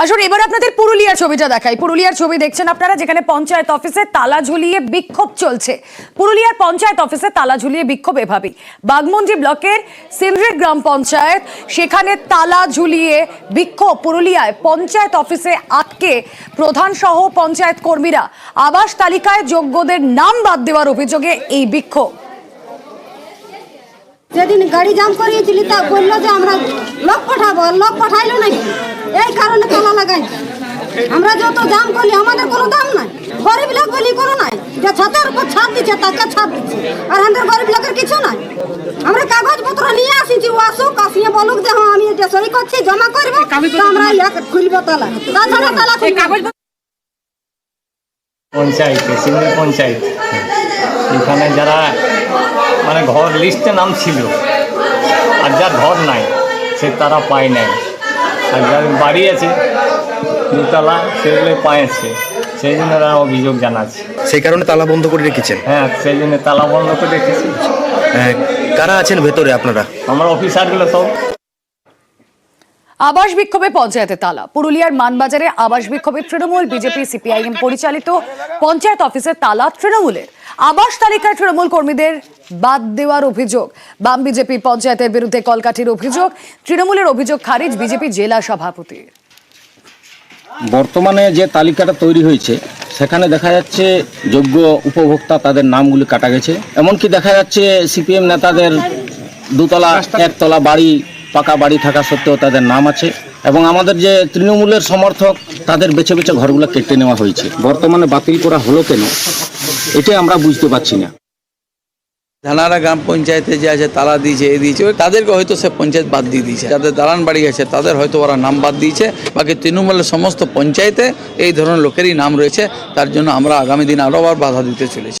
আসুন এবার আপনাদের পুরুলিয়ার ছবিটা দেখাই। পুরুলিয়ার ছবি দেখছেন আপনারা, যেখানে পঞ্চায়েত অফিসে তালা ঝুলিয়ে বিক্ষোভ চলছে। পুরুলিয়ার পঞ্চায়েত অফিসে তালা ঝুলিয়ে বিক্ষোভ এভাবেই। বাগমুন্ডি ব্লকের সিমরি গ্রাম পঞ্চায়েত, সেখানে তালা ঝুলিয়ে বিক্ষোভ। পুরুলিয়ায় পঞ্চায়েত অফিসে আটকে প্রধান সহ পঞ্চায়েত কর্মীরা। আবাস তালিকায় যোগ্যদের নাম বাদ দেওয়ার অভিযোগে এই বিক্ষোভ। যেদিন গাড়ি জাম করিয়েছিলি তা বললো যে আমরা লোক পাঠাবো, লোক পাঠাইলো নাকি, এই কারণে তালা লাগাই। আমরা যত জাম করি আমাদের কোনো দাম নাই, গরিব লোক বলি কোনো নাই। যে ছাদের উপর ছাদ দিচ্ছে তাকে ছাদ দিচ্ছে, আর আমাদের গরিব লোকের কিছু নাই। আমরা কাগজপত্র নিয়ে আসিছি, ও আসুক, আসিয়ে বলুক যে হ্যাঁ আমি এটা সই করছি, জমা করবো, তো আমরা খুলবো তালা। তাছাড়া তালা পঞ্চায়েতে সিমরি পঞ্চায়েত, এখানে যারা মানে ঘর লিস্টে নাম ছিল আর যার ঘর নাই সে তারা পায় নাই, আর যার বাড়ি আছে দোতলা সেগুলো পাইছে, সেই জন্য তারা অভিযোগ জানাচ্ছে। সেই কারণে তালা বন্ধ করে রেখেছেন? হ্যাঁ, সেই জন্য তালা বন্ধ করে রেখেছি। কারা আছেন ভেতরে আপনারা? আমার অফিসারগুলো সব। আবাস বিক্ষোভে পঞ্চায়েতে তালা। পুরুলিয়ার মানবাজারে আবাস বিক্ষোভে তৃণমূল, বিজেপি, সিপিআইএম পরিচালিত পঞ্চায়েত অফিসে তালা তৃণমূলের। আবাস তালিকায় তৃণমূল কর্মীদের বাদ দেওয়ার অভিযোগ। বাম বিজেপি পঞ্চায়েতের বিরুদ্ধে কলকাঠির অভিযোগ। তৃণমূলের অভিযোগ খারিজ বিজেপি জেলা সভাপতি। বর্তমানে যে তালিকাটা তৈরি হয়েছে সেখানে দেখা যাচ্ছে যোগ্য উপভোক্তা তাদের নামগুলি কাটা গেছে। এমনকি দেখা যাচ্ছে সিপিএম নেতাদের দুতলা একতলা বাড়ি, পাকা বাড়ি থাকা সত্ত্বেও তাদের নাম আছে, এবং আমাদের যে তৃণমূলের সমর্থক তাদের বেছে বেছে ঘরগুলো কেটে নেওয়া হয়েছে। বর্তমানে বাতিল করা হলো কেন এটা আমরা বুঝতে পারছি না। ধানারা গ্রাম পঞ্চায়েতে যে আছে তালা দিয়েছে, দিয়েছে, তাদেরকে হয়তো সে পঞ্চায়েত বাদ দিয়ে দিয়েছে। যাদের দালান বাড়ি আছে তাদের হয়তো ওরা নাম বাদ দিয়েছে। বাকি তৃণমূলের সমস্ত পঞ্চায়েতে এই ধরনের লোকেরই নাম রয়েছে। তার জন্য আমরা আগামী দিন আরও বাধা দিতে চলেছি।